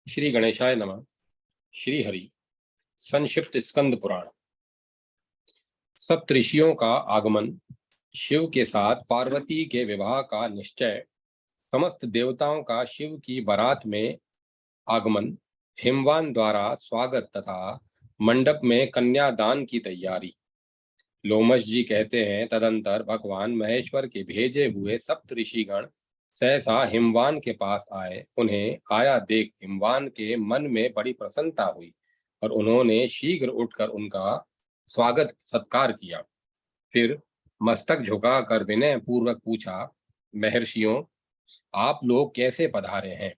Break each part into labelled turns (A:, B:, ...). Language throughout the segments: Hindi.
A: श्री गणेशाय नमः। श्री हरि। संक्षिप्त स्कंद पुराण। सप्तऋषियों का आगमन, शिव के साथ पार्वती के विवाह का निश्चय, समस्त देवताओं का शिव की बारात में आगमन, हिमवान द्वारा स्वागत तथा मंडप में कन्यादान की तैयारी। लोमश जी कहते हैं, तदंतर भगवान महेश्वर के भेजे हुए सप्तऋषिगण सहसा हिमवान के पास आए। उन्हें आया देख हिमवान के मन में बड़ी प्रसन्नता हुई और उन्होंने शीघ्र उठकर उनका स्वागत सत्कार किया। फिर मस्तक झुकाकर विनय पूर्वक पूछा, महर्षियों, आप लोग कैसे पधारे हैं?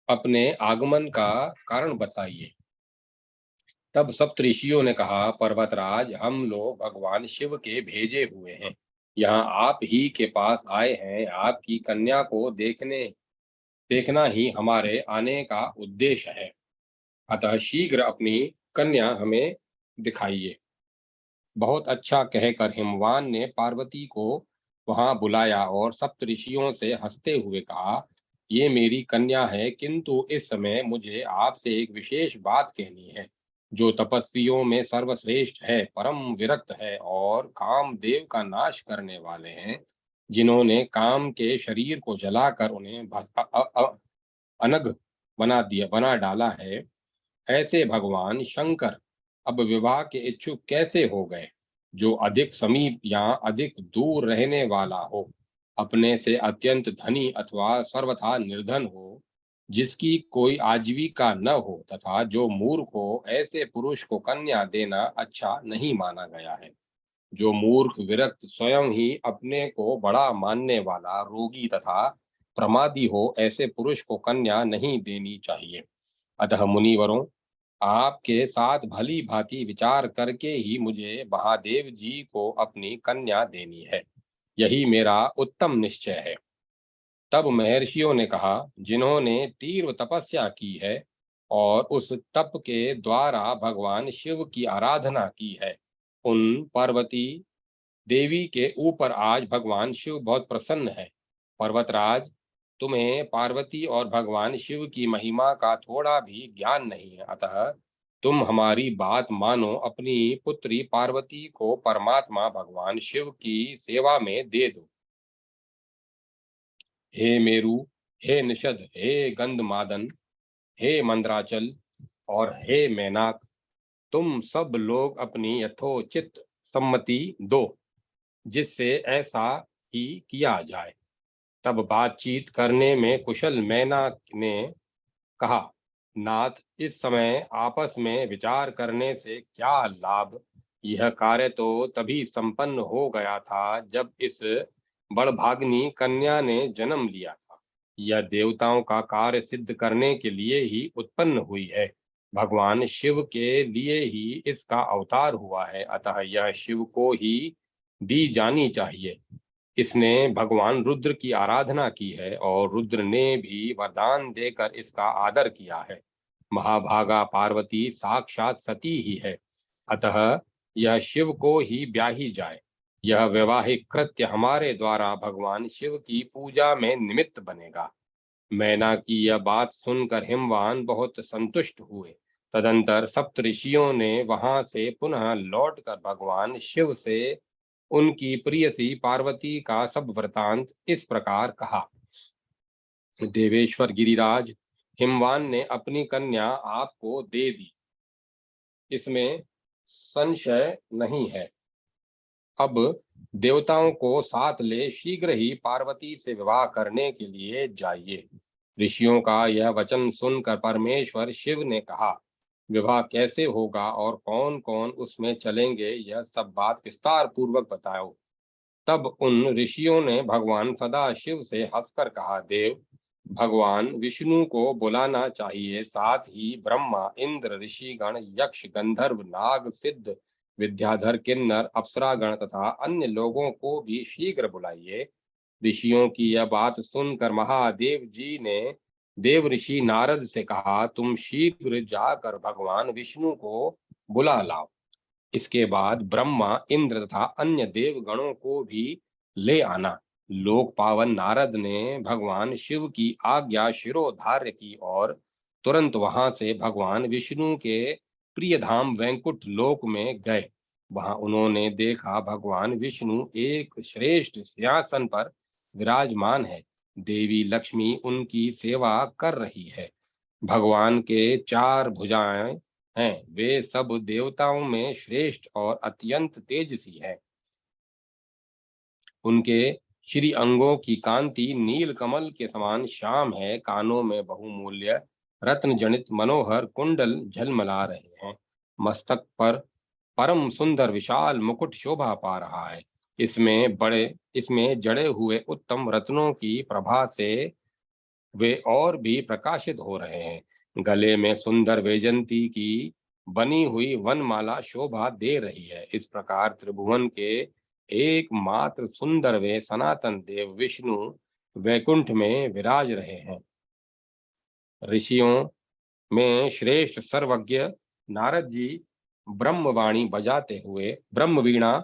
A: अपने आगमन का कारण बताइए। तब सप्तऋषियों ने कहा, पर्वतराज, हम लोग भगवान शिव के भेजे हुए हैं, यहाँ आप ही के पास आए हैं। आपकी कन्या को देखना ही हमारे आने का उद्देश्य है, अतः शीघ्र अपनी कन्या हमें दिखाइए। बहुत अच्छा कहकर हिमवान ने पार्वती को वहां बुलाया और सप्तऋषियों से हंसते हुए कहा, ये मेरी कन्या है, किंतु इस समय मुझे आपसे एक विशेष बात कहनी है। जो तपस्वियों में सर्वश्रेष्ठ है, परम विरक्त है और कामदेव का नाश करने वाले हैं, जिन्होंने काम के शरीर को जलाकर उन्हें अनग बना डाला है, ऐसे भगवान शंकर अब विवाह के इच्छुक कैसे हो गए? जो अधिक समीप या अधिक दूर रहने वाला हो, अपने से अत्यंत धनी अथवा सर्वथा निर्धन हो, जिसकी कोई आजीविका न हो, तथा जो मूर्ख हो, ऐसे पुरुष को कन्या देना अच्छा नहीं माना गया है। जो मूर्ख विरक्त, स्वयं ही अपने को बड़ा मानने वाला, रोगी तथा प्रमादी हो, ऐसे पुरुष को कन्या नहीं देनी चाहिए। अतः मुनिवरों, आपके साथ भली भांति विचार करके ही मुझे महादेव जी को अपनी कन्या देनी है, यही मेरा उत्तम निश्चय है। तब महर्षियों ने कहा, जिन्होंने तीव्र तपस्या की है और उस तप के द्वारा भगवान शिव की आराधना की है, उन पार्वती देवी के ऊपर आज भगवान शिव बहुत प्रसन्न है। पर्वतराज, तुम्हें पार्वती और भगवान शिव की महिमा का थोड़ा भी ज्ञान नहीं है, अतः तुम हमारी बात मानो, अपनी पुत्री पार्वती को परमात्मा भगवान शिव की सेवा में दे दो। हे मेरु, हे निषद, हे गंधमादन, हे मंद्राचल और हे मैनाक, तुम सब लोग अपनी यथोचित सम्मति दो, जिससे ऐसा ही किया जाए। तब बातचीत करने में कुशल मैना ने कहा, नाथ, इस समय आपस में विचार करने से क्या लाभ? यह कार्य तो तभी संपन्न हो गया था जब इस बड़भाग्नि कन्या ने जन्म लिया था। यह देवताओं का कार्य सिद्ध करने के लिए ही उत्पन्न हुई है। भगवान शिव के लिए ही इसका अवतार हुआ है, अतः यह शिव को ही दी जानी चाहिए। इसने भगवान रुद्र की आराधना की है और रुद्र ने भी वरदान देकर इसका आदर किया है। महाभागा पार्वती साक्षात सती ही है, अतः यह शिव को ही ब्याही जाए। यह वैवाहिक कृत्य हमारे द्वारा भगवान शिव की पूजा में निमित्त बनेगा। मैना की यह बात सुनकर हिमवान बहुत संतुष्ट हुए। तदंतर सप्तऋषियों ने वहां से पुनः लौटकर भगवान शिव से उनकी प्रियसी पार्वती का सब वृतांत इस प्रकार कहा। देवेश्वर गिरिराज, हिमवान ने अपनी कन्या आपको दे दी, इसमें संशय नहीं है। अब देवताओं को साथ ले शीघ्र ही पार्वती से विवाह करने के लिए जाइए। ऋषियों का यह वचन सुनकर परमेश्वर शिव ने कहा, विवाह कैसे होगा और कौन कौन उसमें चलेंगे, यह सब बात विस्तार पूर्वक बताओ। तब उन ऋषियों ने भगवान सदाशिव से हंसकर कहा, देव, भगवान विष्णु को बुलाना चाहिए, साथ ही ब्रह्मा, इंद्र, ऋषिगण, यक्ष, गंधर्व, नाग, सिद्ध, विद्याधर, किन्नर, अप्सरागण तथा अन्य लोगों को भी शीघ्र बुलाइए। ऋषियों की यह बात सुनकर महादेव जी ने देव ऋषि नारद से कहा, तुम शीघ्र जाकर भगवान विष्णु को बुला लाओ। इसके बाद ब्रह्मा, इंद्र तथा अन्य देवगणों को भी ले आना। लोक पावन नारद ने भगवान शिव की आज्ञा शिरोधार्य की और तुरंत वहां से भगवान विष्णु के प्रिय धाम वैकुंठ लोक में गए। वहां उन्होंने देखा भगवान विष्णु एक श्रेष्ठ सिंहासन पर विराजमान है। देवी लक्ष्मी उनकी सेवा कर रही है। भगवान के चार भुजाएं हैं, वे सब देवताओं में श्रेष्ठ और अत्यंत तेजस्वी हैं। उनके श्री अंगों की कांति नील कमल के समान श्याम है। कानों में बहुमूल्य रत्न जनित मनोहर कुंडल झलमला रहे हैं। मस्तक पर परम सुंदर विशाल मुकुट शोभा पा रहा है। इसमें जड़े हुए उत्तम रत्नों की प्रभा से वे और भी प्रकाशित हो रहे हैं। गले में सुंदर वैजंती की बनी हुई वनमाला शोभा दे रही है। इस प्रकार त्रिभुवन के एकमात्र सुंदर वे सनातन देव विष्णु वैकुंठ में विराज रहे हैं। ऋषियों में श्रेष्ठ सर्वज्ञ नारद जी ब्रह्म वीणा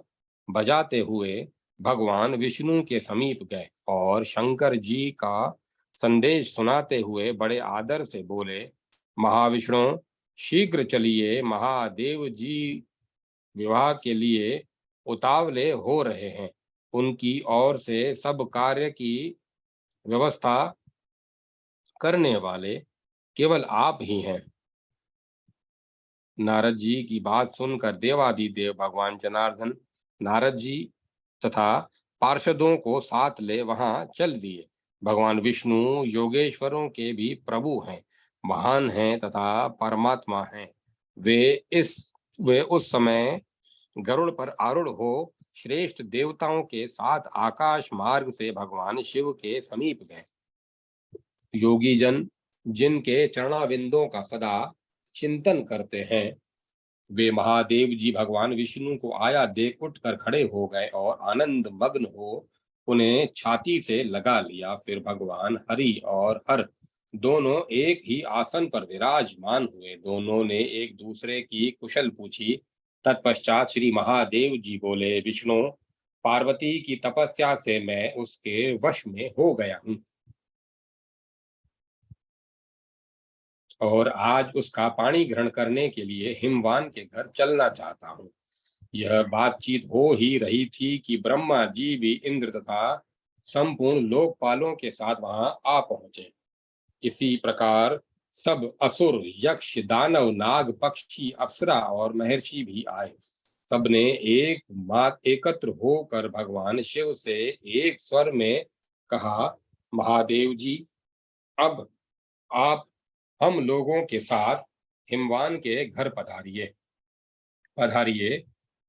A: बजाते हुए भगवान विष्णु के समीप गए और शंकर जी का संदेश सुनाते हुए बड़े आदर से बोले, महाविष्णु, शीघ्र चलिए, महादेव जी विवाह के लिए उतावले हो रहे हैं। उनकी ओर से सब कार्य की व्यवस्था करने वाले केवल आप ही हैं। नारद जी की बात सुनकर देवादिदेव भगवान जनार्दन नारद जी तथा पार्षदों को साथ ले वहां चल दिए। भगवान विष्णु योगेश्वरों के भी प्रभु हैं, महान हैं तथा परमात्मा हैं। वे इस वे उस समय गरुड़ पर आरूढ़ हो श्रेष्ठ देवताओं के साथ आकाश मार्ग से भगवान शिव के समीप गए। योगी जन जिनके चरणाविंदों का सदा चिंतन करते हैं, वे महादेव जी भगवान विष्णु को आया देख उठकर खड़े हो गए और आनंद मग्न हो उन्हें छाती से लगा लिया। फिर भगवान हरि और हर दोनों एक ही आसन पर विराजमान हुए। दोनों ने एक दूसरे की कुशल पूछी। तत्पश्चात श्री महादेव जी बोले, विष्णु, पार्वती की तपस्या से मैं उसके वश में हो गया हूँ और आज उसका पानी ग्रहण करने के लिए हिमवान के घर चलना चाहता हूँ। यह बातचीत हो ही रही थी कि ब्रह्मा जी भी इंद्र तथा संपूर्ण लोकपालों के साथ वहां आ पहुंचे। इसी प्रकार सब असुर, यक्ष, दानव, नाग, पक्षी, अप्सरा और महर्षि भी आए। सबने एक मात एकत्र होकर भगवान शिव से एक स्वर में कहा, महादेव जी, अब आप हम लोगों के साथ हिमवान के घर पधारिए पधारिए।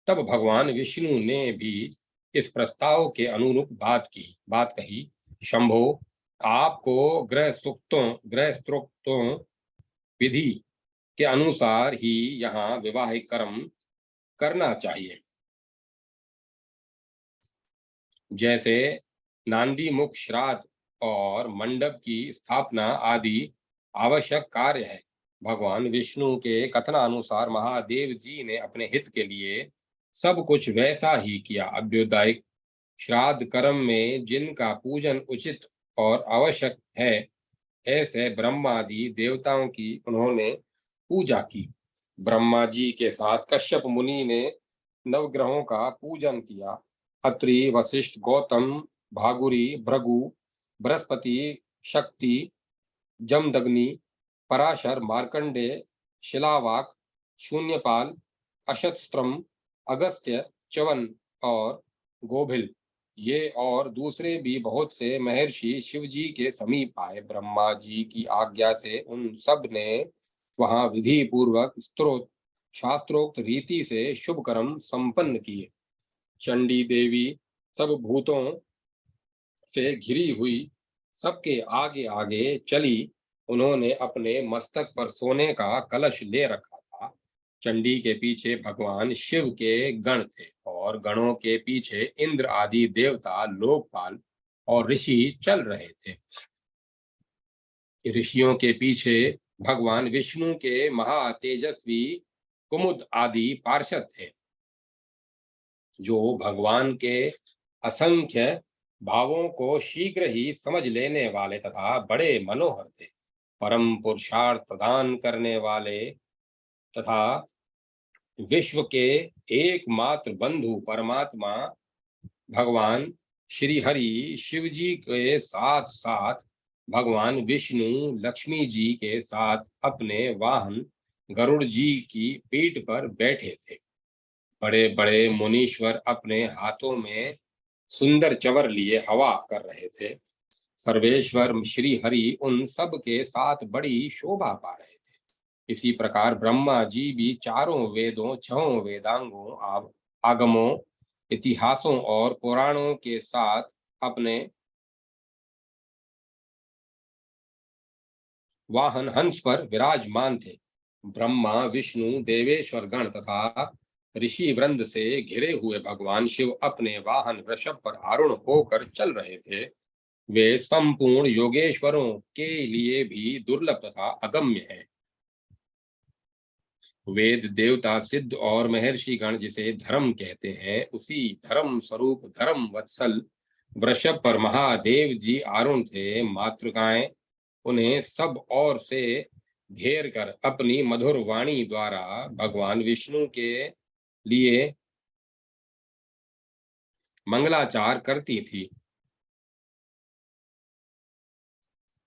A: तब भगवान विष्णु ने भी इस प्रस्ताव के अनुरूप बात कही। शंभो, आपको गृह सूक्तों विधि के अनुसार ही यहाँ विवाहिक कर्म करना चाहिए। जैसे नांदी मुख श्राद्ध और मंडप की स्थापना आदि आवश्यक कार्य है। भगवान विष्णु के कथनानुसार महादेव जी ने अपने हित के लिए सब कुछ वैसा ही किया। अभ्युदयिक श्राद्ध कर्म में जिनका पूजन उचित और आवश्यक है, ऐसे ब्रह्मादि देवताओं की उन्होंने पूजा की। ब्रह्मा जी के साथ कश्यप मुनि ने नवग्रहों का पूजन किया। अत्रि, वशिष्ठ, गौतम, भागुरी, भृगु, बृहस्पति, शक्ति, जमदग्नि, पराशर, मार्कंडेय, शिलावाक, शून्यपाल, अशतस्त्रम, अगस्त्य, च्यवन और गोभिल, ये और दूसरे भी बहुत से महर्षि शिव जी के समीप आए। ब्रह्मा जी की आज्ञा से उन सब ने वहां विधि पूर्वक स्त्रोत शास्त्रोक्त रीति से शुभ कर्म संपन्न किए। चंडी देवी सब भूतों से घिरी हुई सबके आगे आगे चली। उन्होंने अपने मस्तक पर सोने का कलश ले रखा था। चंडी के पीछे भगवान शिव के गण थे और गणों के पीछे इंद्र आदि देवता, लोकपाल और ऋषि चल रहे थे। ऋषियों के पीछे भगवान विष्णु के महातेजस्वी कुमुद आदि पार्षद थे, जो भगवान के असंख्य भावों को शीघ्र ही समझ लेने वाले तथा बड़े मनोहर थे। परम पुरुषार्थ प्रदान करने वाले तथा विश्व के एकमात्र बंधु परमात्मा भगवान श्री हरि शिव जी के साथ साथ भगवान विष्णु लक्ष्मी जी के साथ अपने वाहन गरुड़ जी की पीठ पर बैठे थे। बड़े बड़े मुनीश्वर अपने हाथों में सुंदर चवर लिए हवा कर रहे थे। सर्वेश्वर श्री हरि उन सब के साथ बड़ी शोभा पा रहे थे। इसी प्रकार ब्रह्मा जी भी चारों वेदों, छहों वेदांगों, आगमों, इतिहासों और पुराणों के साथ अपने वाहन हंस पर विराजमान थे। ब्रह्मा, विष्णु, देवेश्वर गण तथा ऋषि वृंद से घिरे हुए भगवान शिव अपने वाहन वृषभ पर आरूढ़ होकर चल रहे थे। वे संपूर्ण योगेश्वरों के लिए भी दुर्लभ तथा अगम्य हैं। वेद, देवता, सिद्ध और महर्षि गण जिसे धर्म कहते हैं, उसी धर्म स्वरूप धर्म वत्सल वृषभ पर महादेव जी आरूढ़ थे। मातृकाएं उन्हें सब ओर से घेर कर अपनी मधुर वाणी द्वारा भगवान विष्णु के लिए मंगलाचार करती थी।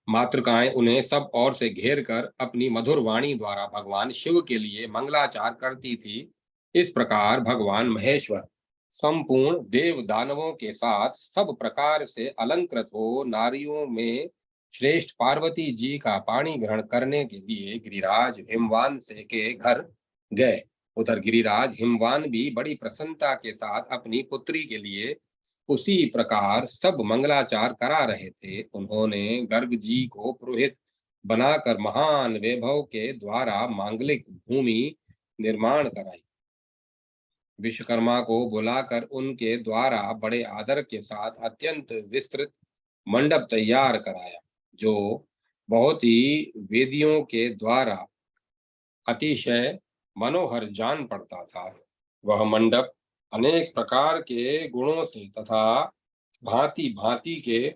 A: मातृकाएं उन्हें सब ओर से घेर कर अपनी मधुर वाणी द्वारा भगवान शिव के लिए मंगलाचार करती थी। इस प्रकार भगवान महेश्वर संपूर्ण देव दानवों के साथ सब प्रकार से अलंकृत हो नारियों में श्रेष्ठ पार्वती जी का पाणी ग्रहण करने के लिए गिरिराज हिमवान से के घर गए। उधर गिरिराज हिमवान भी बड़ी प्रसन्नता के साथ अपनी पुत्री के लिए उसी प्रकार सब मंगलाचार करा रहे थे। उन्होंने गर्ग जी को पुरोहित बनाकर महान वैभव के द्वारा मांगलिक भूमि निर्माण कराई। विश्वकर्मा को बुलाकर उनके द्वारा बड़े आदर के साथ अत्यंत विस्तृत मंडप तैयार कराया, जो बहुत ही वेदियों के द्वारा अतिशय मनोहर जान पड़ता था। वह मंडप अनेक प्रकार के गुणों से तथा भांति भांति के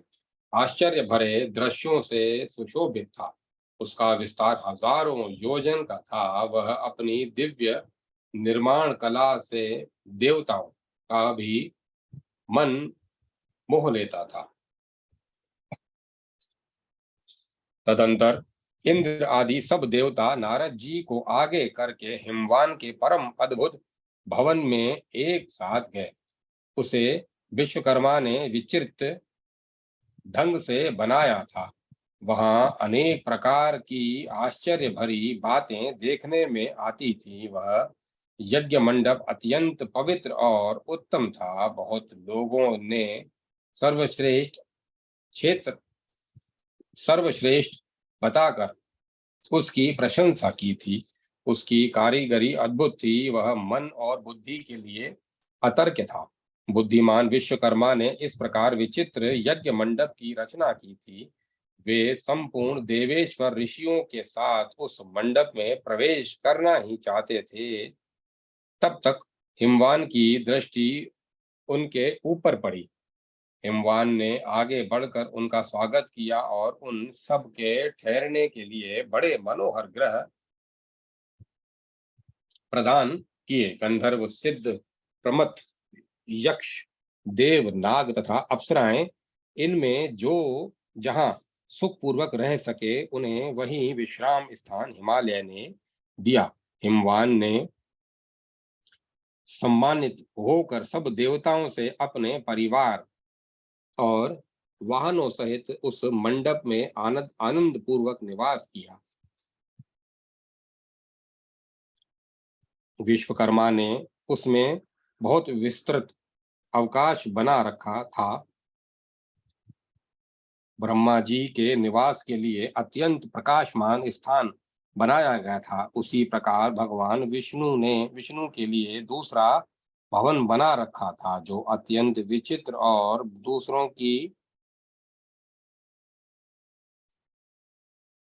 A: आश्चर्य भरे दृश्यों से सुशोभित था। उसका विस्तार हजारों योजन का था। वह अपनी दिव्य निर्माण कला से देवताओं का भी मन मोह लेता था। तदंतर इंद्र आदि सब देवता नारद जी को आगे करके हिमवान के परम अद्भुत भवन में एक साथ गए। उसे विश्वकर्मा ने विचित्र ढंग से बनाया था। वहां अनेक प्रकार की आश्चर्य भरी बातें देखने में आती थी। वह यज्ञ मंडप अत्यंत पवित्र और उत्तम था। बहुत लोगों ने सर्वश्रेष्ठ क्षेत्र सर्वश्रेष्ठ बताकर उसकी प्रशंसा की थी। उसकी कारीगरी अद्भुत थी। वह मन और बुद्धि के लिए अतर्क्य था। बुद्धिमान विश्वकर्मा ने इस प्रकार विचित्र यज्ञ मंडप की रचना की थी। वे संपूर्ण देवेश्वर ऋषियों के साथ उस मंडप में प्रवेश करना ही चाहते थे। तब तक हिमवान की दृष्टि उनके ऊपर पड़ी। हिमवान ने आगे बढ़कर उनका स्वागत किया और उन सब के ठहरने के लिए बड़े मनोहर गृह प्रदान किए। गंधर्व, सिद्ध, प्रमथ, यक्ष, देव, नाग तथा अप्सराएं इनमें जो जहां सुखपूर्वक रह सके उन्हें वही विश्राम स्थान हिमालय ने दिया। हिमवान ने सम्मानित होकर सब देवताओं से अपने परिवार और वाहनों सहित उस मंडप में आनंद पूर्वक निवास किया। विश्वकर्मा ने उसमें बहुत विस्तृत अवकाश बना रखा था। ब्रह्मा जी के निवास के लिए अत्यंत प्रकाशमान स्थान बनाया गया था। उसी प्रकार भगवान विष्णु के लिए दूसरा भवन बना रखा था, जो अत्यंत विचित्र और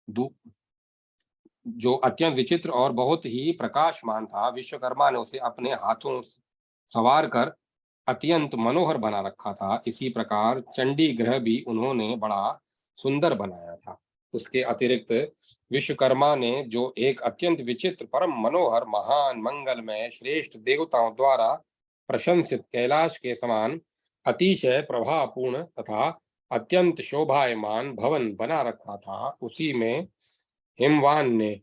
A: दू, जो अत्यंत विचित्र और बहुत ही प्रकाशमान था। विश्वकर्मा ने उसे अपने हाथों सवार कर अत्यंत मनोहर बना रखा था, इसी प्रकार चंडी ग्रह भी उन्होंने बड़ा सुंदर बनाया था। उसके अतिरिक्त विश्वकर्मा ने जो एक अत्यंत विचित्र, परम मनोहर, महान, मंगलमय, श्रेष्ठ, देवताओं द्वारा प्रशंसित कैलाश के समान अतिशय प्रभावपूर्ण तथा अत्यंत शोभायमान भवन बना रखा था, उसी में हिमवान ने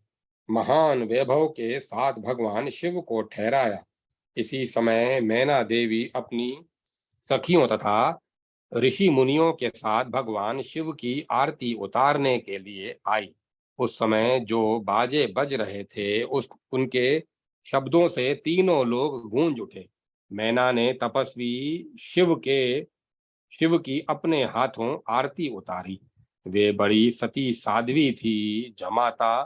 A: महान वैभव के साथ भगवान शिव को ठहराया। इसी समय मैना देवी अपनी सखियों तथा ऋषि मुनियों के साथ भगवान शिव की आरती उतारने के लिए आई। उस समय जो बाजे बज रहे थे, उस उनके शब्दों से तीनों लोग गूंज उठे। मैना ने तपस्वी शिव की अपने हाथों आरती उतारी। वे बड़ी सती साध्वी थी। जमाता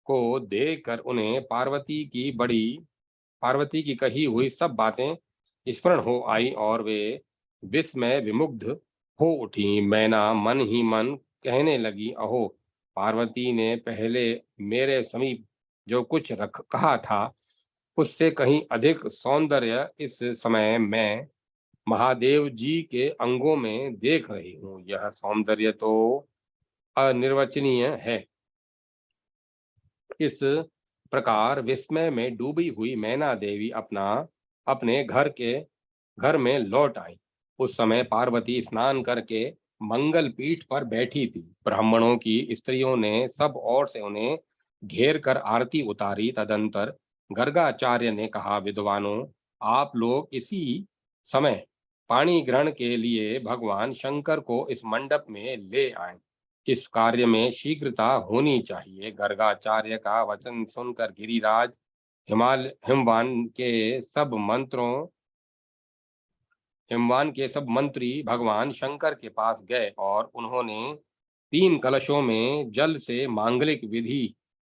A: को देखकर उन्हें पार्वती की कही हुई सब बातें स्मरण हो आई और वे विस्मय विमुग्ध हो उठी। मैना मन ही मन कहने लगी, अहो, पार्वती ने पहले मेरे समीप जो कुछ रख कहा था, उससे कहीं अधिक सौंदर्य इस समय मैं महादेव जी के अंगों में देख रही हूँ। यह सौंदर्य तो अनिर्वचनीय है। इस प्रकार विस्मय में डूबी हुई मैना देवी अपने घर में लौट आई। उस समय पार्वती स्नान करके मंगल पीठ पर बैठी थी। ब्राह्मणों की स्त्रियों ने सब ओर से उन्हें घेर कर आरती उतारी। तदंतर गर्गाचार्य ने कहा, विद्वानों, आप लोग इसी समय पाणी ग्रहण के लिए भगवान शंकर को इस मंडप में ले आए। इस कार्य में शीघ्रता होनी चाहिए। गर्गाचार्य का वचन सुनकर गिरिराज हिमवान के सब मंत्रों हिमवान के सब मंत्री भगवान शंकर के पास गए और उन्होंने 3 कलशों में जल से मांगलिक विधि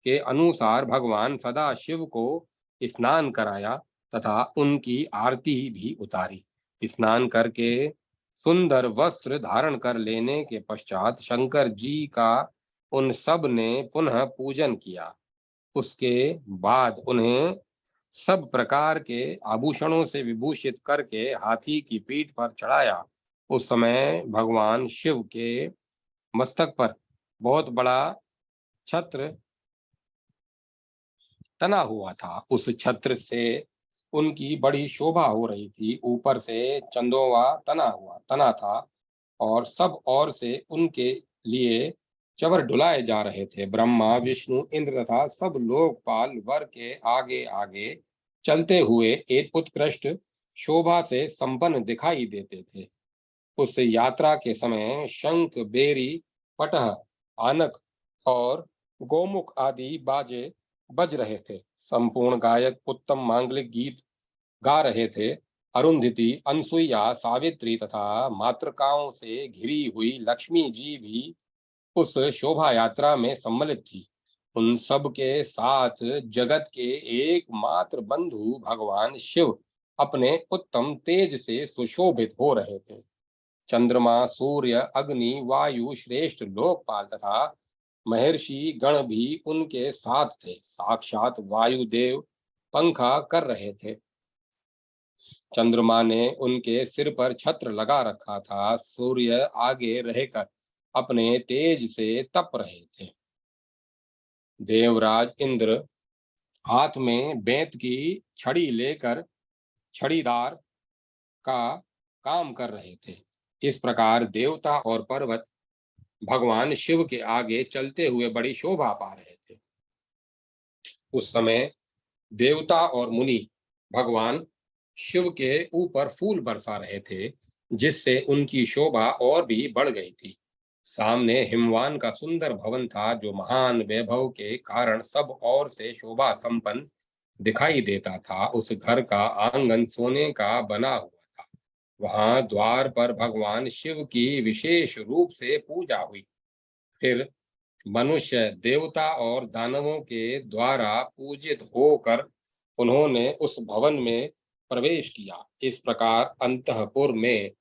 A: के अनुसार भगवान सदा शिव को स्नान कराया तथा उनकी आरती भी उतारी। स्नान करके सुंदर वस्त्र धारण कर लेने के पश्चात शंकर जी का उन सब ने पुनः पूजन किया। उसके बाद उन्हें सब प्रकार के आभूषणों से विभूषित करके हाथी की पीठ पर चढ़ाया। उस समय भगवान शिव के मस्तक पर बहुत बड़ा छत्र तना हुआ था। उस छत्र से उनकी बड़ी शोभा हो रही थी। ऊपर से चंदोवा तना था और सब ओर से उनके लिए चवर डुलाए जा रहे थे। ब्रह्मा, विष्णु, इंद्र तथा सब लोकपाल वर के आगे आगे चलते हुए एक उत्कृष्ट शोभा से संपन्न दिखाई देते थे। उस यात्रा के समय शंख, बेरी, पटह, आनक और गोमुख आदि बाजे बज रहे थे। संपूर्ण गायक उत्तम मांगलिक गीत गा रहे थे। अरुंधति, अनसुईया, सावित्री तथा मातृकाओं से घिरी हुई लक्ष्मी जी भी उस शोभा यात्रा में सम्मिलित थी। उन सब के साथ जगत के एकमात्र बंधु भगवान शिव अपने उत्तम तेज से सुशोभित हो रहे थे। चंद्रमा, सूर्य, अग्नि, वायु, श्रेष्ठ लोकपाल तथा महर्षि गण भी उनके साथ थे। साक्षात वायुदेव पंखा कर रहे थे। चंद्रमा ने उनके सिर पर छत्र लगा रखा था। सूर्य आगे रहकर अपने तेज से तप रहे थे। देवराज इंद्र हाथ में बेंत की छड़ी लेकर छड़ीदार का काम कर रहे थे। इस प्रकार देवता और पर्वत भगवान शिव के आगे चलते हुए बड़ी शोभा पा रहे थे। उस समय देवता और मुनि भगवान शिव के ऊपर फूल बरसा रहे थे, जिससे उनकी शोभा और भी बढ़ गई थी। सामने हिमवान का सुंदर भवन था, जो महान वैभव के कारण सब ओर से शोभा संपन्न दिखाई देता था। उस घर का आंगन सोने का बना हुआ था। वहां द्वार पर भगवान शिव की विशेष रूप से पूजा हुई। फिर मनुष्य, देवता और दानवों के द्वारा पूजित होकर उन्होंने उस भवन में प्रवेश किया। इस प्रकार अंतःपुर में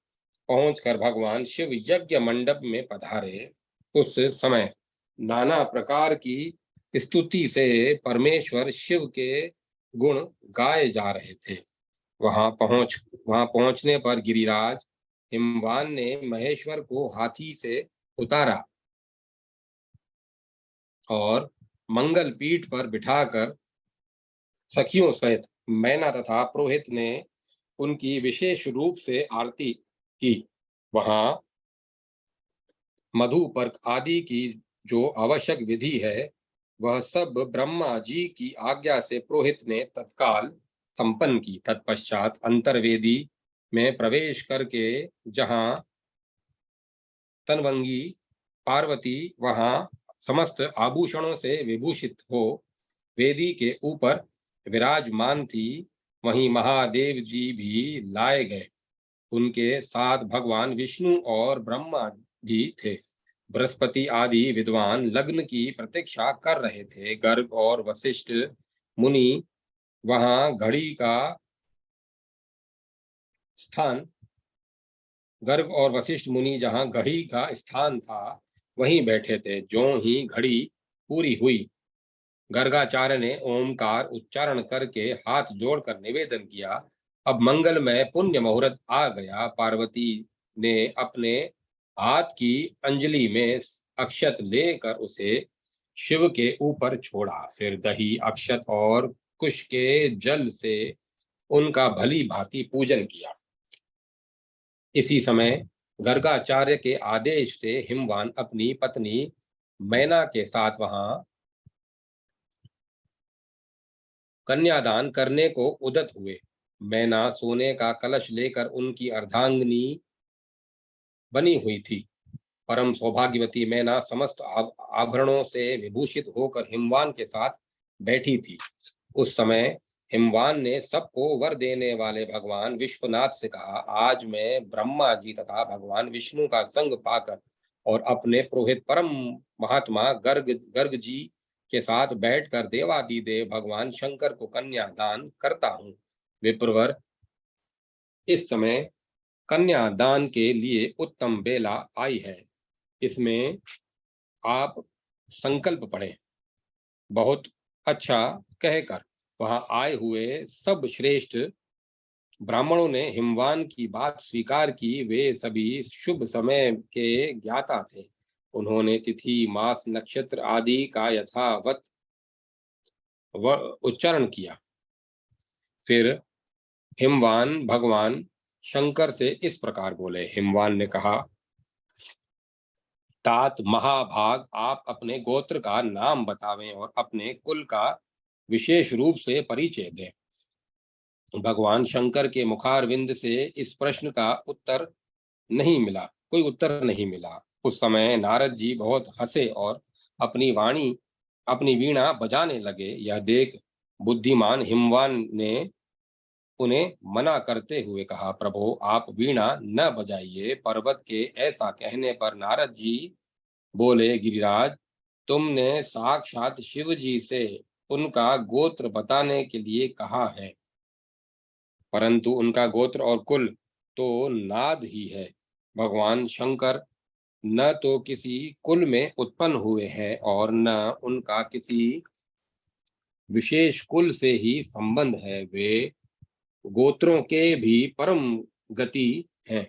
A: पहुंचकर भगवान शिव यज्ञ मंडप में पधारे। उस समय नाना प्रकार की स्तुति से परमेश्वर शिव के गुण गाए जा रहे थे। वहां पहुंचने पर गिरिराज हिमवान ने महेश्वर को हाथी से उतारा और मंगल पीठ पर बिठाकर सखियों सहित मैना तथा पुरोहित ने उनकी विशेष रूप से आरती की। वहां मधुपर्क आदि की जो आवश्यक विधि है वह सब ब्रह्मा जी की आज्ञा से पुरोहित ने तत्काल संपन्न की। तत्पश्चात अंतर्वेदी में प्रवेश करके जहां तनवंगी पार्वती वहां समस्त आभूषणों से विभूषित हो वेदी के ऊपर विराजमान थी, वहीं महादेव जी भी लाए गए। उनके साथ भगवान विष्णु और ब्रह्मा भी थे। बृहस्पति आदि विद्वान लग्न की प्रतीक्षा कर रहे थे। गर्ग और वशिष्ठ मुनि वहां घड़ी का स्थान गर्ग और वशिष्ठ मुनि जहां घड़ी का स्थान था वहीं बैठे थे। ज्यों ही घड़ी पूरी हुई, गर्गाचार्य ने ओमकार उच्चारण करके हाथ जोड़कर निवेदन किया, अब मंगलमय पुण्य मुहूर्त आ गया। पार्वती ने अपने हाथ की अंजलि में अक्षत लेकर उसे शिव के ऊपर छोड़ा, फिर दही अक्षत और कुश के जल से उनका भली भांति पूजन किया। इसी समय गर्गाचार्य के आदेश से हिमवान अपनी पत्नी मैना के साथ वहां कन्यादान करने को उदत हुए। मैना सोने का कलश लेकर उनकी अर्धांगिनी बनी हुई थी। परम सौभाग्यवती मैना समस्त आभरणों से विभूषित होकर हिमवान के साथ बैठी थी। उस समय हिमवान ने सबको वर देने वाले भगवान विश्वनाथ से कहा, आज मैं ब्रह्मा जी तथा भगवान विष्णु का संग पाकर और अपने पुरोहित परम महात्मा गर्ग जी के साथ बैठकर देवादिदेव भगवान शंकर को कन्या दान करता हूँ। विप्रवर, इस समय कन्या दान के लिए उत्तम बेला आई है, इसमें आप संकल्प पढ़ें। बहुत अच्छा कहकर वहां आए हुए सब श्रेष्ठ ब्राह्मणों ने हिमवान की बात स्वीकार की। वे सभी शुभ समय के ज्ञाता थे। उन्होंने तिथि मास नक्षत्र आदि का यथावत उच्चारण किया। फिर हिमवान भगवान शंकर से इस प्रकार बोले। हिमवान ने कहा, तात महाभाग, आप अपने गोत्र का नाम बतावें और अपने कुल का विशेष रूप से परिचय दें। भगवान शंकर के मुखारविंद से इस प्रश्न का उत्तर नहीं मिला, कोई उत्तर नहीं मिला। उस समय नारद जी बहुत हंसे और अपनी वीणा बजाने लगे। यह देख बुद्धिमान हिमवान ने उन्हें मना करते हुए कहा, प्रभु आप वीणा न बजाइए। पर्वत के ऐसा कहने पर नारद जी बोले, गिरिराज तुमने साक्षात शिव जी से उनका गोत्र बताने के लिए कहा है, परंतु उनका गोत्र और कुल तो नाद ही है। भगवान शंकर न तो किसी कुल में उत्पन्न हुए हैं और न उनका किसी विशेष कुल से ही संबंध है। वे गोत्रों के भी परम गति हैं।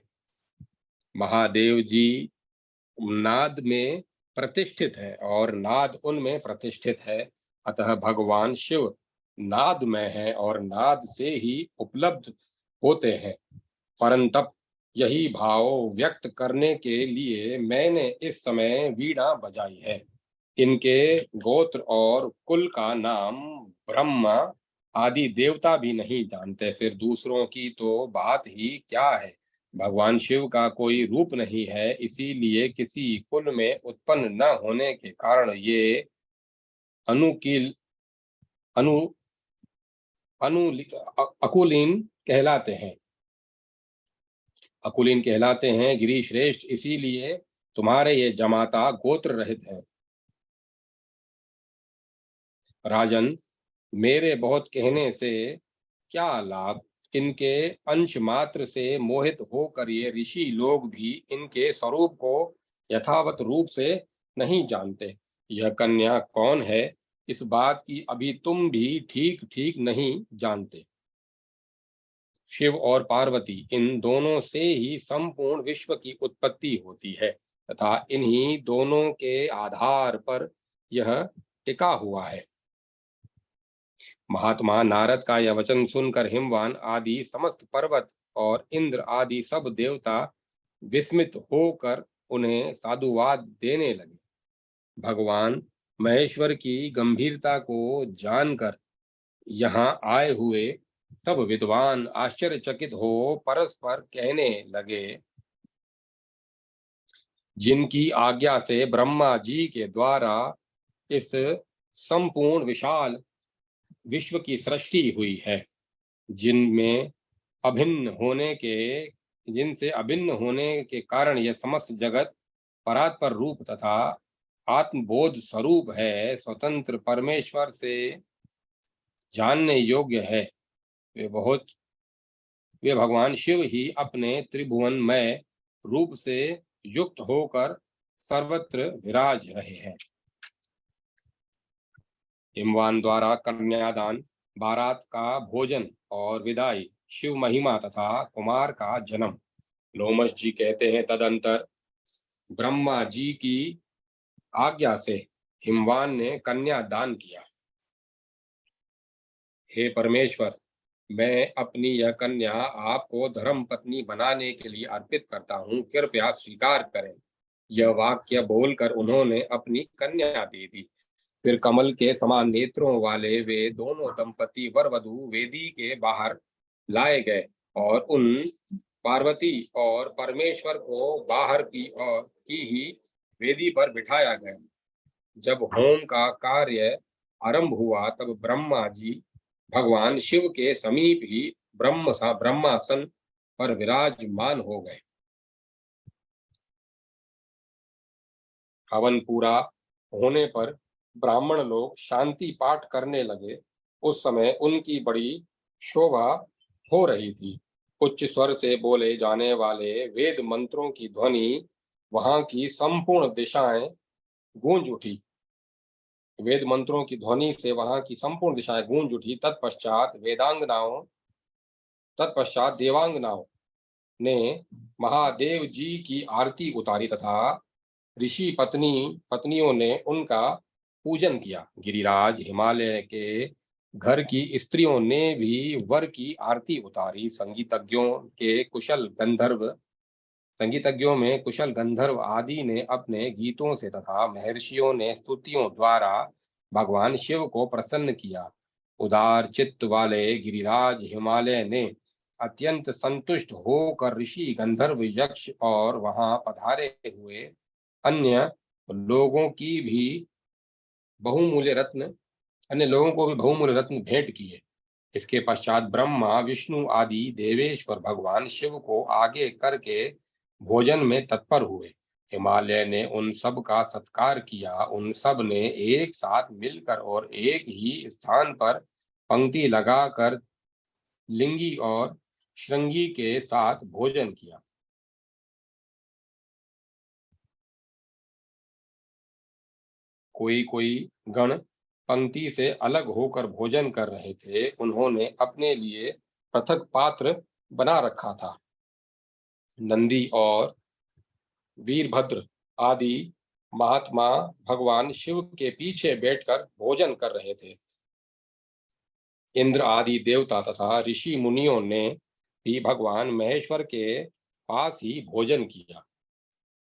A: महादेव जी नाद में प्रतिष्ठित है और नाद उनमें प्रतिष्ठित है। अतः भगवान शिव नाद में है और नाद से ही उपलब्ध होते हैं। परंतप यही भाव व्यक्त करने के लिए मैंने इस समय वीणा बजाई है। इनके गोत्र और कुल का नाम ब्रह्मा आदि देवता भी नहीं जानते, फिर दूसरों की तो बात ही क्या है। भगवान शिव का कोई रूप नहीं है, इसीलिए किसी कुल में उत्पन्न न होने के कारण ये अनुकील अनु अनु अकुलीन कहलाते हैं। अकुलीन कहलाते हैं गिरी श्रेष्ठ, इसीलिए तुम्हारे ये जमाता गोत्र रहित हैं। राजन, मेरे बहुत कहने से क्या लाभ। इनके अंश मात्र से मोहित होकर ये ऋषि लोग भी इनके स्वरूप को यथावत रूप से नहीं जानते। यह कन्या कौन है, इस बात की अभी तुम भी ठीक ठीक नहीं जानते। शिव और पार्वती इन दोनों से ही संपूर्ण विश्व की उत्पत्ति होती है तथा इन्हीं दोनों के आधार पर यह टिका हुआ है। महात्मा नारद का यह वचन सुनकर हिमवान आदि समस्त पर्वत और इंद्र आदि सब देवता विस्मित होकर उन्हें साधुवाद देने लगे। भगवान महेश्वर की गंभीरता को जानकर यहाँ आए हुए सब विद्वान आश्चर्यचकित हो परस्पर कहने लगे, जिनकी आज्ञा से ब्रह्मा जी के द्वारा इस संपूर्ण विशाल विश्व की सृष्टि हुई है, जिनमें अभिन्न होने के जिनसे अभिन्न होने के कारण यह समस्त जगत परात्पर रूप तथा आत्मबोध स्वरूप है, स्वतंत्र परमेश्वर से जानने योग्य है। वे भगवान शिव ही अपने त्रिभुवनमय रूप से युक्त होकर सर्वत्र विराज रहे हैं। हिमवान द्वारा कन्यादान, बारात का भोजन और विदाई, शिव महिमा तथा कुमार का जन्म। लोमश जी कहते हैं, तदंतर ब्रह्मा जी की आज्ञा से हिमवान ने कन्या दान किया। हे परमेश्वर, मैं अपनी यह कन्या आपको धर्म पत्नी बनाने के लिए अर्पित करता हूँ, कृपया स्वीकार करें। यह वाक्य बोलकर उन्होंने अपनी कन्या दे दी। फिर कमल के समान नेत्रों वाले वे दोनों दंपति वर वधू वेदी के बाहर लाए गए और उन पार्वती और परमेश्वर को बाहर की ओर की ही वेदी पर बिठाया गया। जब होम का कार्य आरंभ हुआ तब ब्रह्मा जी भगवान शिव के समीप ही ब्रह्मासन पर विराजमान हो गए। हवन पूरा होने पर ब्राह्मण लोग शांति पाठ करने लगे। उस समय उनकी बड़ी शोभा हो रही थी। उच्च स्वर से बोले जाने वाले वेद मंत्रों की ध्वनि वहां की संपूर्ण दिशाएं गूंज उठी। वेद मंत्रों की ध्वनि से वहां की संपूर्ण दिशाएं गूंज उठी। तत्पश्चात देवांगनाओं ने महादेव जी की आरती उतारी तथा ऋषि पत्नियों ने उनका पूजन किया। गिरिराज हिमालय के घर की स्त्रियों ने भी वर की आरती उतारी। संगीतज्ञों में कुशल गंधर्व आदि ने अपने गीतों से तथा महर्षियों ने स्तुतियों द्वारा भगवान शिव को प्रसन्न किया। उदार चित्त वाले गिरिराज हिमालय ने अत्यंत संतुष्ट होकर ऋषि गंधर्व यक्ष और वहां पधारे हुए अन्य लोगों की भी बहुमूल्य रत्न भेंट किए। इसके पश्चात ब्रह्मा विष्णु आदि देवेश्वर भगवान शिव को आगे करके भोजन में तत्पर हुए। हिमालय ने उन सब का सत्कार किया। उन सब ने एक साथ मिलकर और एक ही स्थान पर पंक्ति लगाकर लिंगी और श्रृंगी के साथ भोजन किया। कोई कोई गण पंक्ति से अलग होकर भोजन कर रहे थे। उन्होंने अपने लिए पृथक पात्र बना रखा था। नंदी और वीरभद्र आदि महात्मा भगवान शिव के पीछे बैठकर भोजन कर रहे थे। इंद्र आदि देवता तथा ऋषि मुनियों ने भी भगवान महेश्वर के पास ही भोजन किया।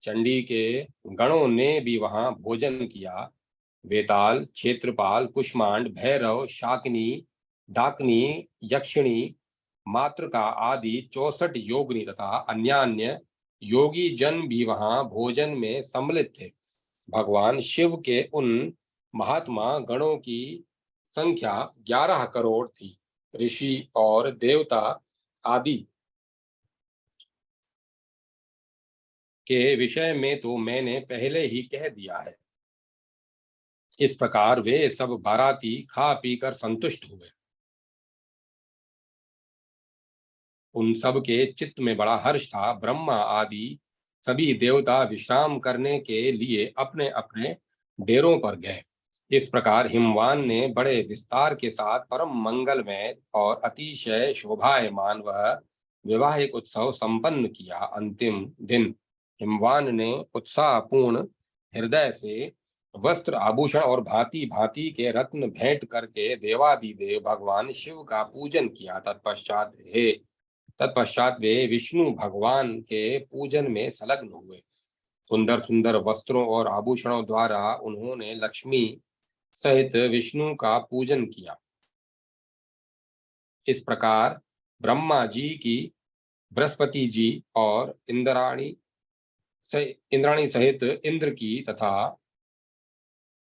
A: चंडी के गणों ने भी वहां भोजन किया। वेताल, क्षेत्रपाल, कुष्मांड, भैरव, शाकिनी, डाकनी, यक्षिणी, मातृका आदि 64 योगिनी तथा अन्य योगी जन भी वहां भोजन में सम्मिलित थे। भगवान शिव के उन महात्मा गणों की संख्या 11 करोड़ थी। ऋषि और देवता आदि के विषय में तो मैंने पहले ही कह दिया है। इस प्रकार वे सब बाराती खा पीकर संतुष्ट हुए। उन सब के चित्त में बड़ा हर्ष था। ब्रह्मा आदि सभी देवता विश्राम करने के लिए अपने अपने डेरों पर गए। इस प्रकार हिमवान ने बड़े विस्तार के साथ परम मंगलमय और अतिशय शोभायमान वह वैवाहिक उत्सव संपन्न किया। अंतिम दिन हिमवान ने उत्साहपूर्ण हृदय से वस्त्र आभूषण और भांति भांति के रत्न भेंट करके देवादिदेव भगवान शिव का पूजन किया। तत्पश्चात वे विष्णु भगवान के पूजन में संलग्न हुए। सुंदर सुंदर वस्त्रों और आभूषणों द्वारा उन्होंने लक्ष्मी सहित विष्णु का पूजन किया। इस प्रकार ब्रह्मा जी की, बृहस्पति जी और इंद्राणी सहित इंद्र की तथा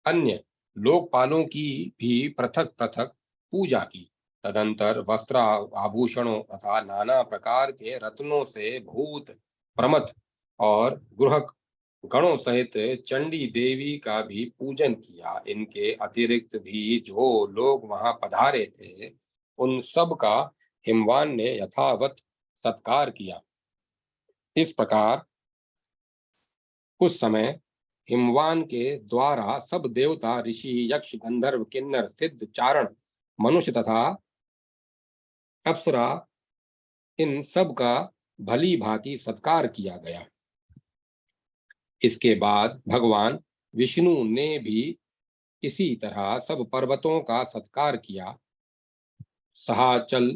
A: अन्य लोकपालों की भी पृथक पृथक पूजा की। तदंतर वस्त्र आभूषणों तथा नाना प्रकार के रत्नों से भूत प्रमथ और गृह गणों सहित चंडी देवी का भी पूजन किया। इनके अतिरिक्त भी जो लोग वहां पधारे थे उन सब का हिमवान ने यथावत सत्कार किया। इस प्रकार उस समय हिमवान के द्वारा सब देवता, ऋषि, यक्ष, गंधर्व, किन्नर, सिद्ध, चारण, मनुष्य तथा अप्सरा, इन सब का भली भांति सत्कार किया गया। इसके बाद भगवान विष्णु ने भी इसी तरह सब पर्वतों का सत्कार किया। सहाचल,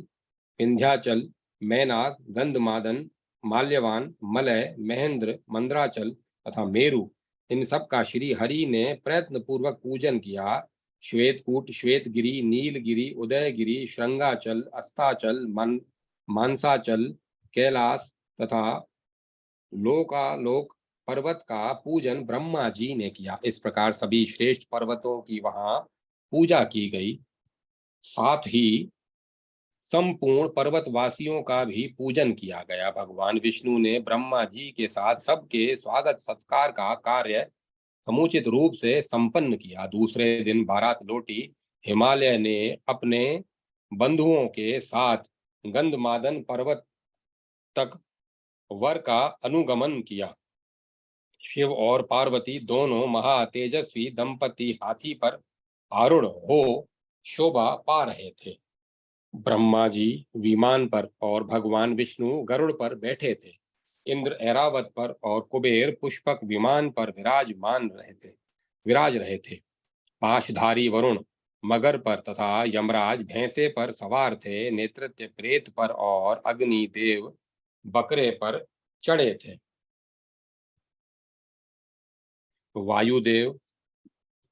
A: विंध्याचल, मैनाक, गंधमादन, माल्यवान, मलय, महेंद्र, मंद्राचल तथा मेरु, इन सब का श्री हरि ने प्रयत्न पूर्वक पूजन किया। श्वेतकूट, श्वेतगिरी, नीलगिरी, उदयगिरी, श्रृंगाचल, अस्ताचल, मानसाचल, कैलाश तथा लोकालोक पर्वत का पूजन ब्रह्मा जी ने किया। इस प्रकार सभी श्रेष्ठ पर्वतों की वहां पूजा की गई। साथ ही संपूर्ण पर्वतवासियों का भी पूजन किया गया। भगवान विष्णु ने ब्रह्मा जी के साथ सबके स्वागत सत्कार का कार्य समुचित रूप से संपन्न किया। दूसरे दिन बारात लौटी। हिमालय ने अपने बंधुओं के साथ गंधमादन पर्वत तक वर का अनुगमन किया। शिव और पार्वती दोनों महातेजस्वी दंपति हाथी पर आरूढ़ हो शोभा पा रहे थे। ब्रह्मा जी विमान पर और भगवान विष्णु गरुड़ पर बैठे थे। इंद्र ऐरावत पर और कुबेर पुष्पक विमान पर विराज रहे थे। पाशधारी वरुण मगर पर तथा यमराज भैंसे पर सवार थे। नेतृत्य प्रेत पर और अग्नि देव बकरे पर चढ़े थे। वायुदेव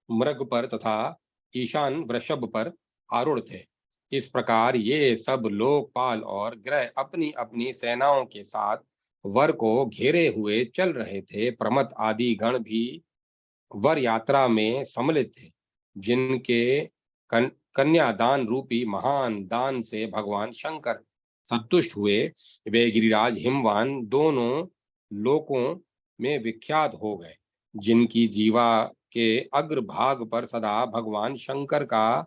A: मृग पर तथा ईशान वृषभ पर आरूढ़ थे। इस प्रकार ये सब लोकपाल और ग्रह अपनी अपनी सेनाओं के साथ वर को घेरे हुए चल रहे थे। प्रमथ आदि गण भी वर यात्रा में सम्मिलित थे। जिनके कन्यादान रूपी महान दान से भगवान शंकर संतुष्ट हुए, वे गिरिराज हिमवान दोनों लोकों में विख्यात हो गए। जिनकी जीवा के अग्रभाग पर सदा भगवान शंकर का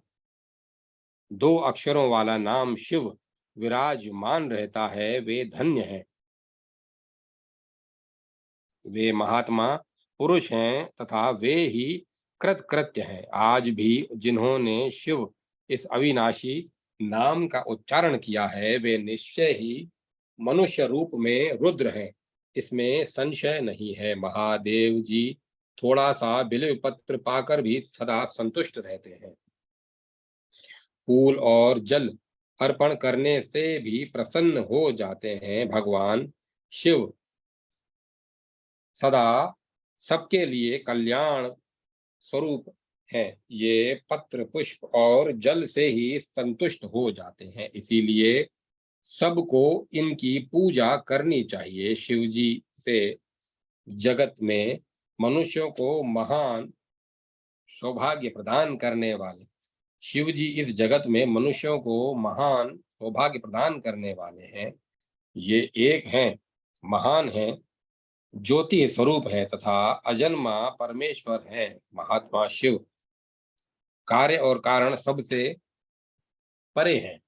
A: 2 अक्षरों वाला नाम शिव विराजमान रहता है, वे धन्य हैं। वे महात्मा पुरुष हैं तथा वे ही कृतकृत्य हैं। आज भी जिन्होंने शिव इस अविनाशी नाम का उच्चारण किया है, वे निश्चय ही मनुष्य रूप में रुद्र हैं, इसमें संशय नहीं है। महादेव जी थोड़ा सा बिल्व पत्र पाकर भी सदा संतुष्ट रहते हैं। फूल और जल अर्पण करने से भी प्रसन्न हो जाते हैं। भगवान शिव सदा सबके लिए कल्याण स्वरूप है। ये पत्र, पुष्प और जल से ही संतुष्ट हो जाते हैं, इसीलिए सबको इनकी पूजा करनी चाहिए। शिव जी से जगत में मनुष्यों को महान सौभाग्य प्रदान करने वाले शिव जी इस जगत में मनुष्यों को महान सौभाग्य प्रदान करने वाले हैं। ये एक हैं, महान हैं, ज्योति स्वरूप है तथा अजन्मा परमेश्वर है। महात्मा शिव कार्य और कारण सबसे परे हैं।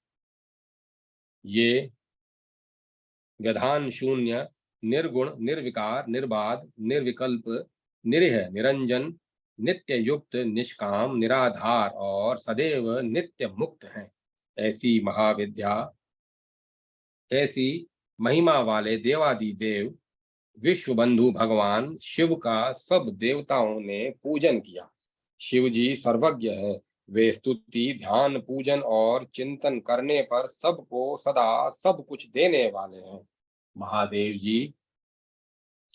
A: ये व्यधान शून्य, निर्गुण, निर्विकार, निर्बाध, निर्विकल्प, निरीह, निरंजन, नित्य युक्त, निष्काम, निराधार और सदैव नित्य मुक्त हैं। ऐसी महाविद्या, ऐसी महिमा वाले देवादिदेव विश्व बंधु भगवान शिव का सब देवताओं ने पूजन किया। शिव जी सर्वज्ञ है। वे स्तुति, ध्यान, पूजन और चिंतन करने पर सबको सदा सब कुछ देने वाले हैं। महादेव जी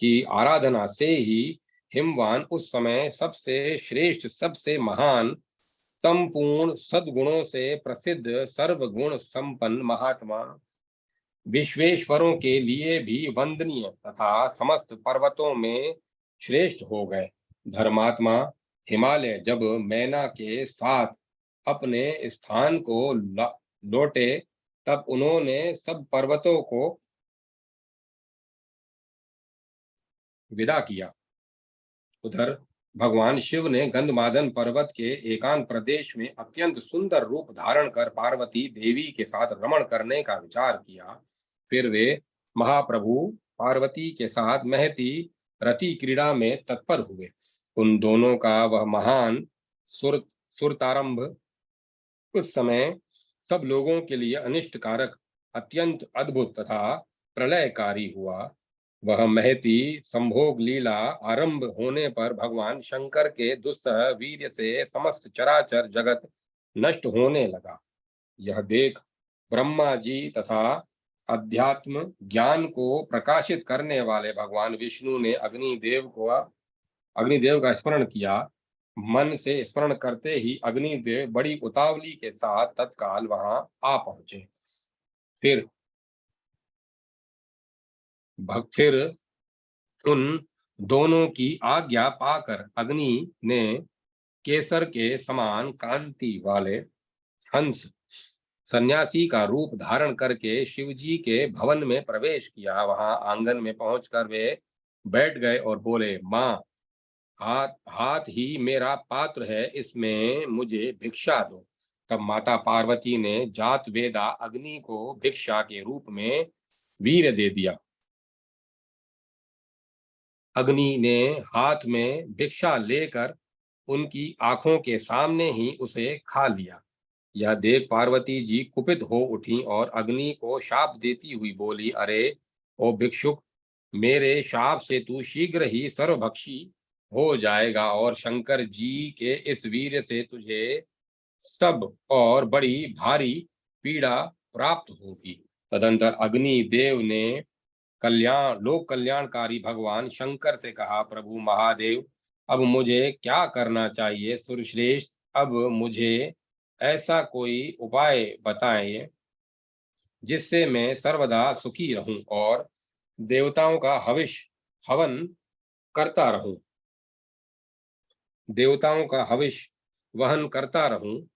A: की आराधना से ही हिमवान उस समय सबसे श्रेष्ठ, सबसे महान, संपूर्ण सद्गुणों से प्रसिद्ध, सर्वगुण संपन्न महात्मा, विश्वेश्वरों के लिए भी वंदनीय तथा समस्त पर्वतों में श्रेष्ठ हो गए। धर्मात्मा हिमालय जब मैना के साथ अपने स्थान को लौटे, तब उन्होंने सब पर्वतों को विदा किया। उधर भगवान शिव ने गंधमादन पर्वत के एकांत प्रदेश में अत्यंत सुंदर रूप धारण कर पार्वती देवी के साथ रमण करने का विचार किया। फिर वे महाप्रभु पार्वती के साथ महती रति क्रीड़ा में तत्पर हुए। उन दोनों का वह महान सुर सुरतारंभ उस समय सब लोगों के लिए अनिष्टकारक, अत्यंत अद्भुत तथा प्रलयकारी हुआ। वह महती संभोग लीला आरंभ होने पर भगवान शंकर के दुस्सह वीर्य से समस्त चराचर जगत नष्ट होने लगा। यह देख ब्रह्मा जी तथा अध्यात्म ज्ञान को प्रकाशित करने वाले भगवान विष्णु ने अग्निदेव का स्मरण किया। मन से स्मरण करते ही अग्निदेव बड़ी उतावली के साथ तत्काल वहां आ पहुंचे। फिर फिर उन दोनों की आज्ञा पाकर अग्नि ने केसर के समान कांति वाले हंस सन्यासी का रूप धारण करके शिवजी के भवन में प्रवेश किया। वहां आंगन में पहुंचकर वे बैठ गए और बोले, माँ, हाथ हाथ ही मेरा पात्र है, इसमें मुझे भिक्षा दो। तब माता पार्वती ने जात वेदा अग्नि को भिक्षा के रूप में वीर्य दे दिया। अग्नि ने हाथ में भिक्षा लेकर उनकी आंखों के सामने ही उसे खा लिया। यह देख पार्वती जी कुपित हो उठी और अग्नि को शाप देती हुई बोली, अरे ओ भिक्षुक, मेरे शाप से तू शीघ्र ही सर्वभक्षी हो जाएगा और शंकर जी के इस वीर्य से तुझे सब और बड़ी भारी पीड़ा प्राप्त होगी। तदंतर अग्नि देव ने लोक कल्याणकारी भगवान शंकर से कहा, प्रभु महादेव, अब मुझे क्या करना चाहिए? सुरश्रेष्ठ, अब मुझे ऐसा कोई उपाय बताएं जिससे मैं सर्वदा सुखी रहूं और देवताओं का हवन करता रहूं, देवताओं का हविष वहन करता रहूं।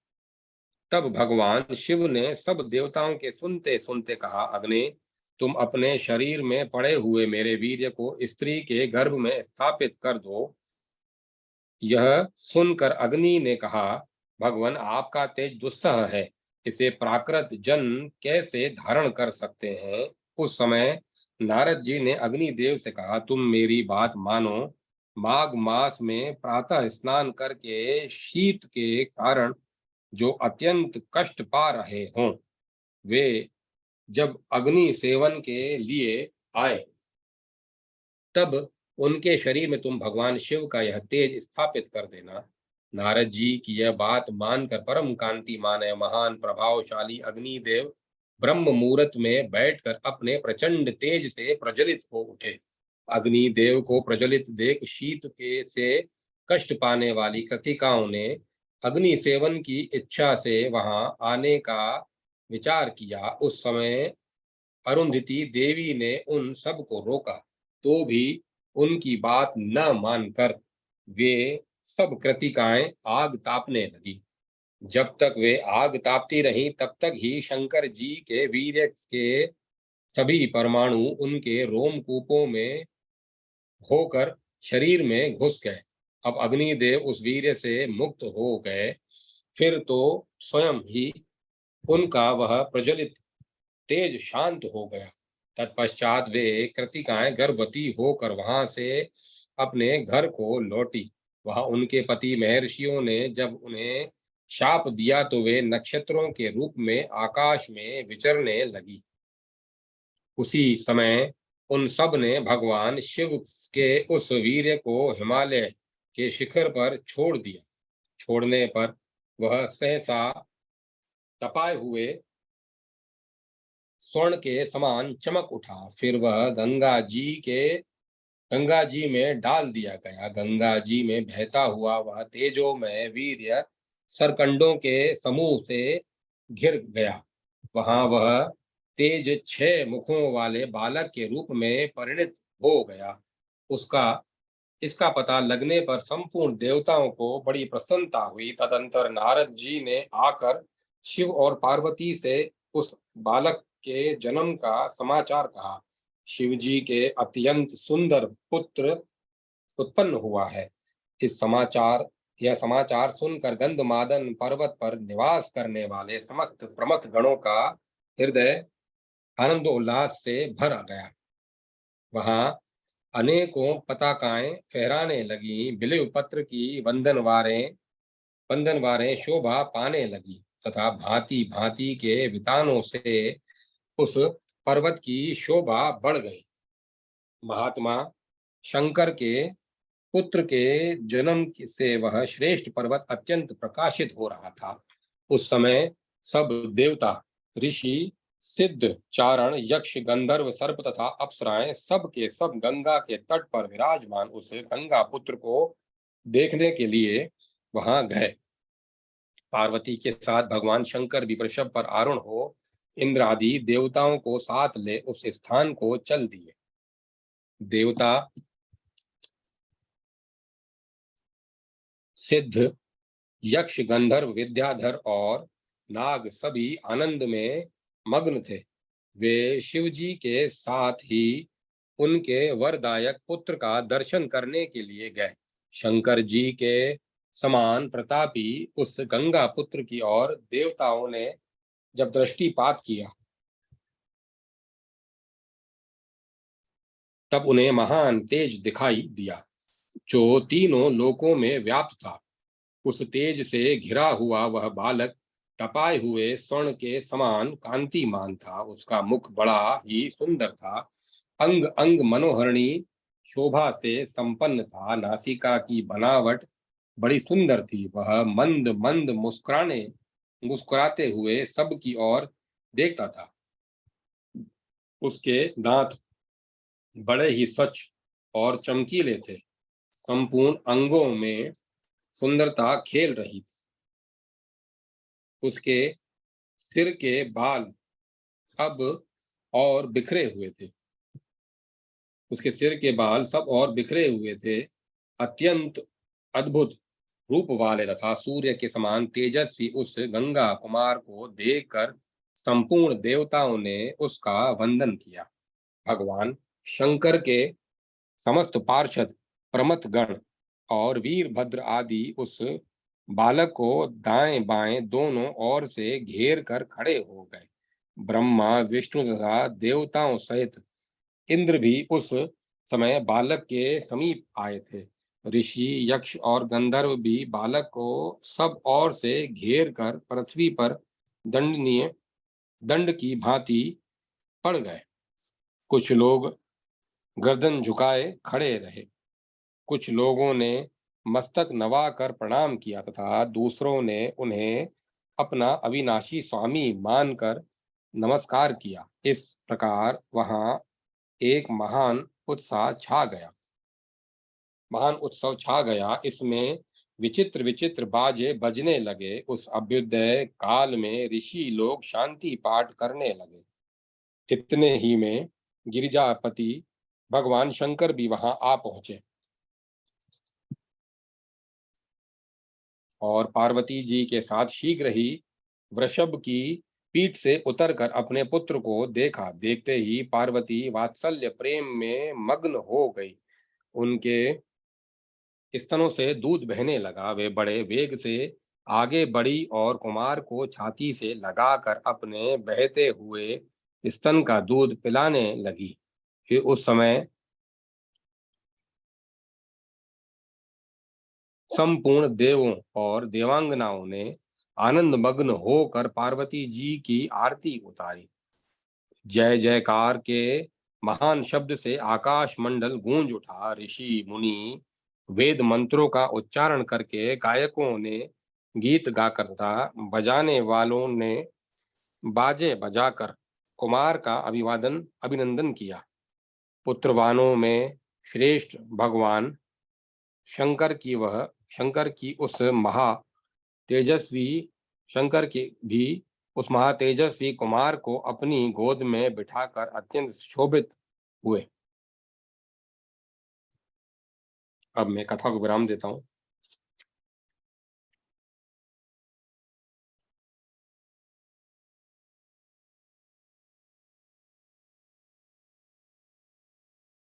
A: तब भगवान शिव ने सब देवताओं के सुनते सुनते कहा, अग्नि, तुम अपने शरीर में पड़े हुए मेरे वीर्य को स्त्री के गर्भ में स्थापित कर दो। यह सुनकर अग्नि ने कहा, भगवान, आपका तेज दुस्सह है, इसे प्राकृत जन कैसे धारण कर सकते हैं? उस समय नारद जी ने अग्निदेव से कहा, तुम मेरी बात मानो। माघ मास में प्रातः स्नान करके शीत के कारण जो अत्यंत कष्ट पा रहे हों, वे जब अग्नि सेवन के लिए आए, तब उनके शरीर में तुम भगवान शिव का यह तेज स्थापित कर देना। नारद जी की यह बात मानकर परम कांति माने महान प्रभावशाली अग्निदेव ब्रह्म मुहूर्त में बैठकर अपने प्रचंड तेज से प्रज्वलित हो उठे। अग्निदेव को प्रज्वलित देख शीत के से कष्ट पाने वाली कृतिकाओं ने अग्नि सेवन की इच्छा से वहां आने का विचार किया। उस समय अरुंधति देवी ने उन सब को रोका, तो भी उनकी बात न मानकर वे सब कृतिकाएं आग तापने लगी। जब तक वे आग तापती रहीं, तब तक ही शंकर जी के वीर्य के सभी परमाणु उनके रोमकूपों में होकर शरीर में घुस गए। अब अग्निदेव उस वीर्य से मुक्त हो गए। फिर तो स्वयं ही उनका वह प्रज्वलित तेज शांत हो गया। तत्पश्चात वे कृतिकाएं गर्भवती होकर वहां से अपने घर को लौटी। वह उनके पति महर्षियों ने जब उन्हें शाप दिया तो वे नक्षत्रों के रूप में आकाश में विचरने लगी। उसी समय उन सब ने भगवान शिव के उस वीर्य को हिमालय के शिखर पर छोड़ दिया। छोड़ने पर वह सहसा तपाए हुए स्वर्ण के समान चमक उठा। फिर वह गंगा जी में डाल दिया गया। गंगा जी में बहता हुआ वह तेजोमय वीर्य सरकंडों के समूह से घिर गया। वहां वह तेज 6 मुखों वाले बालक के रूप में परिणित हो गया। उसका इसका पता लगने पर संपूर्ण देवताओं को बड़ी प्रसन्नता हुई। तदंतर नारद जी ने आकर शिव और पार्वती से उस बालक के जन्म का समाचार कहा। शिव जी के अत्यंत सुंदर पुत्र उत्पन्न हुआ है। इस समाचार यह समाचार सुनकर गंधमादन पर्वत पर निवास करने वाले समस्त प्रमथ गणों का हृदय आनंद उल्लास से भर आ गया। वहां अनेकों पताकाएं फहराने लगी। बिल्व पत्र की वंदनवारें शोभा पाने लगी तथा भांति भांति के वितानों से उस पर्वत की शोभा बढ़ गई। महात्मा शंकर के पुत्र के जन्म से वह श्रेष्ठ पर्वत अत्यंत प्रकाशित हो रहा था। उस समय सब देवता, ऋषि, सिद्ध, चारण, यक्ष, गंधर्व, सर्प तथा अप्सराएं सब के सब गंगा के तट पर विराजमान उस गंगा पुत्र को देखने के लिए वहां गए। पार्वती के साथ भगवान शंकर भी वृषभ पर आरूढ़ हो इंद्र आदि देवताओं को साथ ले उस स्थान को चल दिए। देवता, सिद्ध, यक्ष, गंधर्व, विद्याधर और नाग सभी आनंद में मग्न थे। वे शिव जी के साथ ही उनके वरदायक पुत्र का दर्शन करने के लिए गए। शंकर जी के समान प्रतापी उस गंगा पुत्र की ओर देवताओं ने जब दृष्टिपात किया तब उन्हें महान तेज दिखाई दिया जो तीनों लोकों में व्याप्त था। उस तेज से घिरा हुआ वह बालक तपाए हुए स्वर्ण के समान कांतिमान था। उसका मुख बड़ा ही सुंदर था। अंग अंग मनोहरणी शोभा से संपन्न था। नासिका की बनावट बड़ी सुंदर थी। वह मंद मंद मुस्कुराते हुए सबकी ओर देखता था। उसके दांत बड़े ही स्वच्छ और चमकीले थे। संपूर्ण अंगों में सुंदरता खेल रही थी। उसके सिर के बाल अब और बिखरे हुए थे। उसके सिर के बाल सब और बिखरे हुए थे। अत्यंत अद्भुत रूप वाले तथा सूर्य के समान तेजस्वी उस गंगा कुमार को देखकर संपूर्ण देवताओं ने उसका वंदन किया। भगवान शंकर के समस्त पार्षद, प्रमथ गण और वीरभद्र आदि उस बालक को दाएं बाएं दोनों ओर से घेर कर खड़े हो गए। ब्रह्मा, विष्णु तथा देवताओं सहित इंद्र भी उस समय बालक के समीप आए थे। ऋषि, यक्ष और गंधर्व भी बालक को सब ओर से घेर कर पृथ्वी पर दंडनीय दंड की भांति पड़ गए। कुछ लोग गर्दन झुकाए खड़े रहे। कुछ लोगों ने मस्तक नवाकर प्रणाम किया तथा दूसरों ने उन्हें अपना अविनाशी स्वामी मानकर नमस्कार किया। इस प्रकार वहां एक महान उत्सव छा गया। इसमें विचित्र विचित्र बाजे बजने लगे। उस अभ्युदय काल में ऋषि लोग शांति पाठ करने लगे। इतने ही में गिरिजापति भगवान शंकर भी वहां आ पहुंचे और पार्वती जी के साथ शीघ्र ही वृषभ की पीठ से उतरकर अपने पुत्र को देखा। देखते ही पार्वती वात्सल्य प्रेम में मग्न हो गई। उनके स्तनों से दूध बहने लगा। वे बड़े वेग से आगे बढ़ी और कुमार को छाती से लगाकर अपने बहते हुए स्तन का दूध पिलाने लगी। फिर उस समय संपूर्ण देवों और देवांगनाओं ने आनंद मग्न होकर पार्वती जी की आरती उतारी। जय जयकार के महान शब्द से आकाश मंडल गूंज उठा। ऋषि मुनि वेद मंत्रों का उच्चारण करके, गायकों ने गीत गाकर तथा बजाने वालों ने बाजे बजाकर कुमार का अभिवादन अभिनंदन किया। पुत्रवानों में श्रेष्ठ भगवान शंकर की उस महा तेजस्वी शंकर के भी उस महातेजस्वी कुमार को अपनी गोद में बिठाकर अत्यंत शोभित हुए। अब मैं कथा को विराम देता हूँ।